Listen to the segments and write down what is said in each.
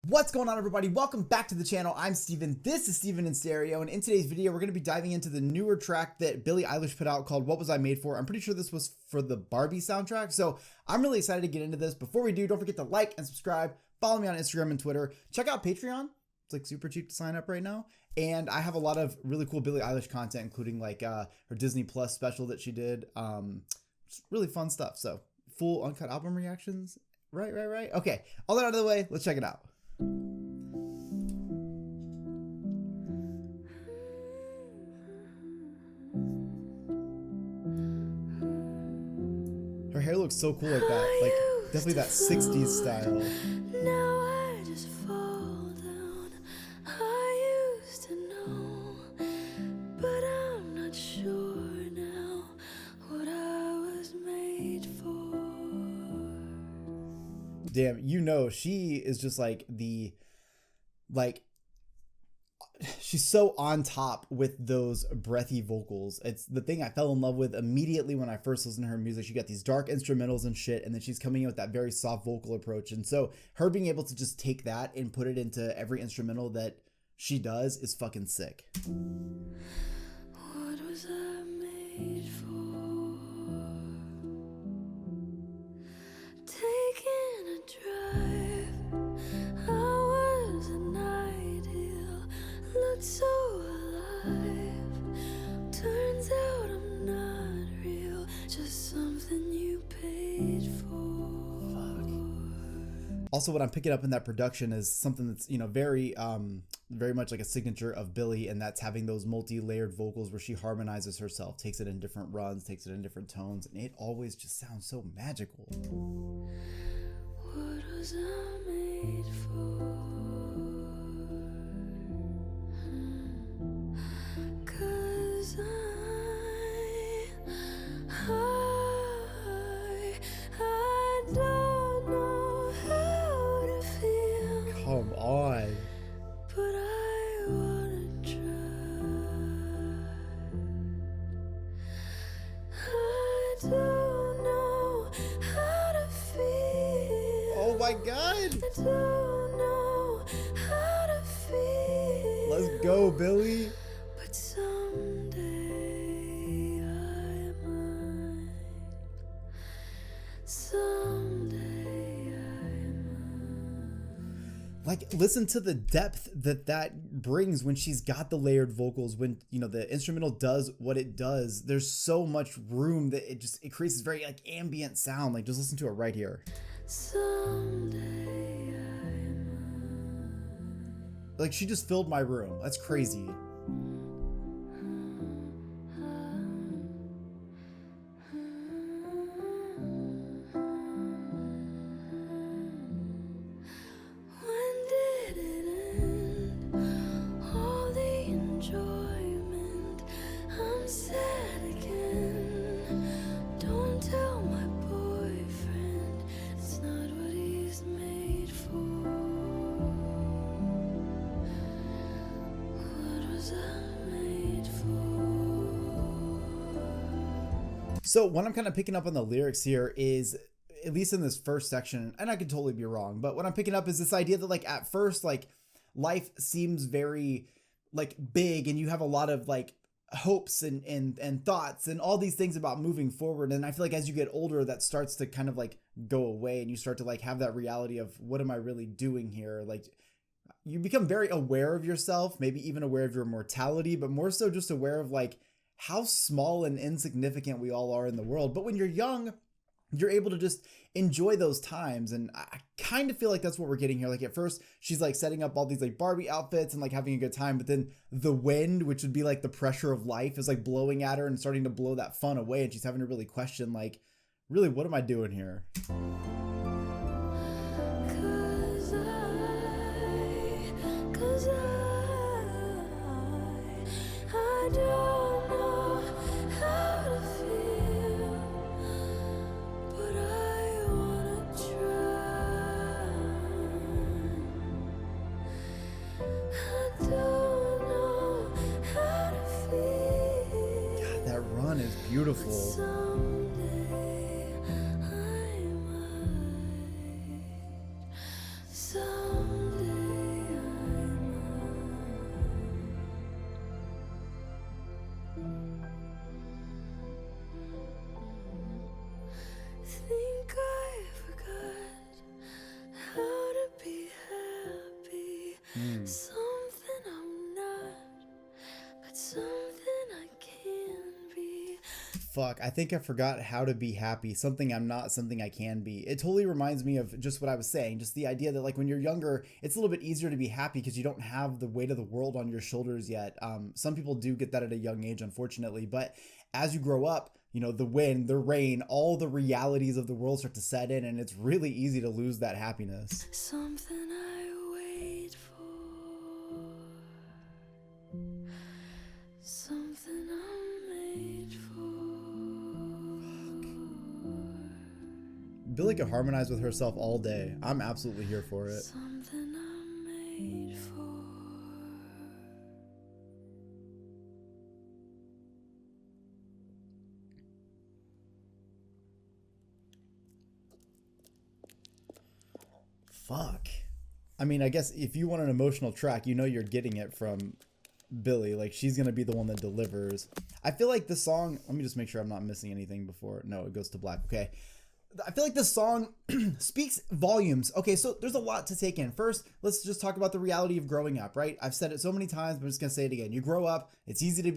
What's going on, everybody? Welcome back to the channel. I'm Steven. This is Steven in Stereo, and in today's video, we're going to be diving into the newer track that Billie Eilish put out called What Was I Made For? I'm pretty sure this was for the Barbie soundtrack, so I'm really excited to get into this. Before we do, don't forget to like and subscribe. Follow me on Instagram and Twitter. Check out Patreon. It's like super cheap to sign up right now. And I have a lot of really cool Billie Eilish content, including like her Disney Plus special that she did. Just really fun stuff. So full uncut album reactions. Right. Okay, all that out of the way, let's check it out. Her hair looks so cool like that, like definitely that 60s style. Now I just fall down. I used to know, but I'm not sure now what I was made for. Damn, you know, she is just like she's so on top with those breathy vocals. It's the thing I fell in love with immediately when I first listened to her music. She got these dark instrumentals and shit, and then she's coming in with that very soft vocal approach. And so her being able to just take that and put it into every instrumental that she does is fucking sick. What was I made for? Taking a drive, I was an ideal, looked so alive. Turns out I'm not real, just something you paid for. Also, what I'm picking up in that production is something that's, you know, very much like a signature of Billie, and that's having those multi-layered vocals where she harmonizes herself, takes it in different runs, takes it in different tones, and it always just sounds so magical. What was I made for? 'Cause I don't know how to feel, Come on. but I wanna try. I don't know how to feel. Oh my God. I don't know how to feel. Let's go, Billie. But someday I might. Someday I might. Like, listen to the depth that brings when she's got the layered vocals, when, you know, the instrumental does what it does. There's so much room that it creates this very like ambient sound. Like, just listen to it right here. Someday I might. Like, she just filled my room. That's crazy. When did it end? All the enjoyment. I'm sad again. Don't tell my boyfriend, it's not what he's made for. What was I made for? So what I'm kind of picking up on the lyrics here is, at least in this first section, and I could totally be wrong, but what I'm picking up is this idea that like at first, like life seems very like big and you have a lot of like hopes and thoughts and all these things about moving forward. And I feel like as you get older, that starts to kind of like go away and you start to like have that reality of, what am I really doing here? Like, you become very aware of yourself, maybe even aware of your mortality, but more so just aware of like how small and insignificant we all are in the world. But when you're young, you're able to just enjoy those times. And I kind of feel like that's what we're getting here. Like at first she's like setting up all these like Barbie outfits and like having a good time, but then the wind, which would be like the pressure of life, is like blowing at her and starting to blow that fun away. And she's having to really question, like, really, what am I doing here? 'Cause I don't know how to feel, but I wanna try. I don't know how to feel. God, that run is beautiful. Someday I might. Someday. Mm. Something I'm not, but something I can be. Fuck, I think I forgot how to be happy. Something I'm not, something I can be. It totally reminds me of just what I was saying. Just the idea that like when you're younger, it's a little bit easier to be happy because you don't have the weight of the world on your shoulders yet. Some people do get that at a young age, unfortunately. But as you grow up, you know, the wind, the rain, all the realities of the world start to set in, and it's really easy to lose that happiness. Something I wait for. Something I'm made for. Billie could harmonize with herself all day. I'm absolutely here for it. Something I'm made for. Fuck. I mean, I guess if you want an emotional track, you know you're getting it from Billie. Like, she's going to be the one that delivers. I feel like this song, let me just make sure I'm not missing anything before. No, it goes to black. Okay. I feel like this song speaks volumes. Okay, so there's a lot to take in. First, let's just talk about the reality of growing up, right? I've said it so many times, but I'm just gonna say it again. You grow up, it's easy to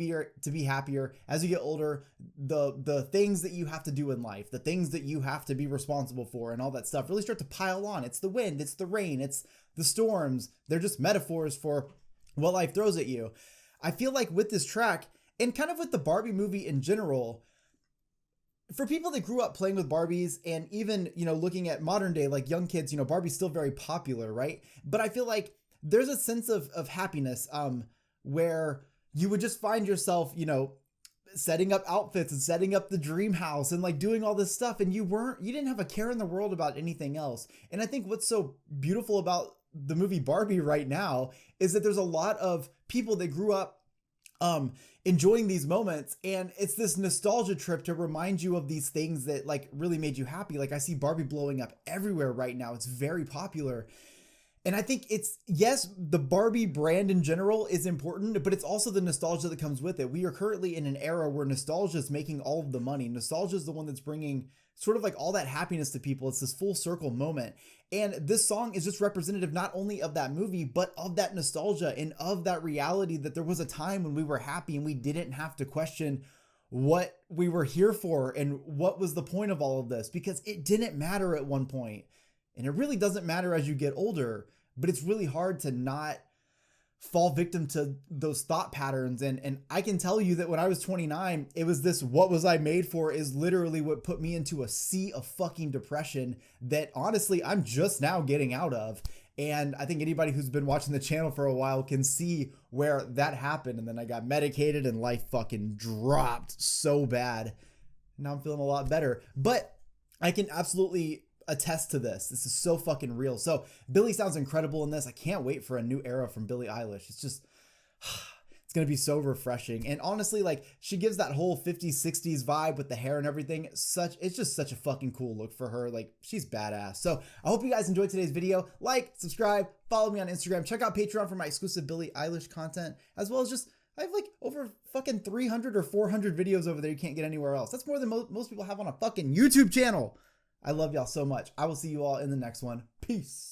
be happier. As you get older, the things that you have to do in life, the things that you have to be responsible for and all that stuff really start to pile on. It's the wind, it's the rain, it's the storms. They're just metaphors for what life throws at you. I feel like with this track, and kind of with the Barbie movie in general, for people that grew up playing with Barbies and even, you know, looking at modern day, like young kids, you know, Barbie's still very popular, right? But I feel like there's a sense of happiness where you would just find yourself, you know, setting up outfits and setting up the dream house and like doing all this stuff. And you didn't have a care in the world about anything else. And I think what's so beautiful about the movie Barbie right now is that there's a lot of people that grew up enjoying these moments, and it's this nostalgia trip to remind you of these things that like really made you happy. Like I see Barbie blowing up everywhere right now. It's very popular. And I think it's, yes, the Barbie brand in general is important, but it's also the nostalgia that comes with it. We are currently in an era where nostalgia is making all of the money. Nostalgia is the one that's bringing sort of like all that happiness to people. It's this full circle moment. And this song is just representative not only of that movie, but of that nostalgia and of that reality that there was a time when we were happy and we didn't have to question what we were here for and what was the point of all of this, because it didn't matter at one point. And it really doesn't matter as you get older, but it's really hard to not fall victim to those thought patterns. And I can tell you that when I was 29, it was this "what was I made for" is literally what put me into a sea of fucking depression that honestly I'm just now getting out of. And I think anybody who's been watching the channel for a while can see where that happened. And then I got medicated and life fucking dropped so bad. Now I'm feeling a lot better, but I can absolutely attest to this. This is so fucking real. So Billie sounds incredible in this. I can't wait for a new era from Billie Eilish. It's just, it's going to be so refreshing. And honestly, like she gives that whole 50s, 60s vibe with the hair and everything. It's just such a fucking cool look for her. Like she's badass. So I hope you guys enjoyed today's video. Like, subscribe, follow me on Instagram, check out Patreon for my exclusive Billie Eilish content, as well as just, I have like over fucking 300 or 400 videos over there you can't get anywhere else. That's more than most people have on a fucking YouTube channel. I love y'all so much. I will see you all in the next one. Peace.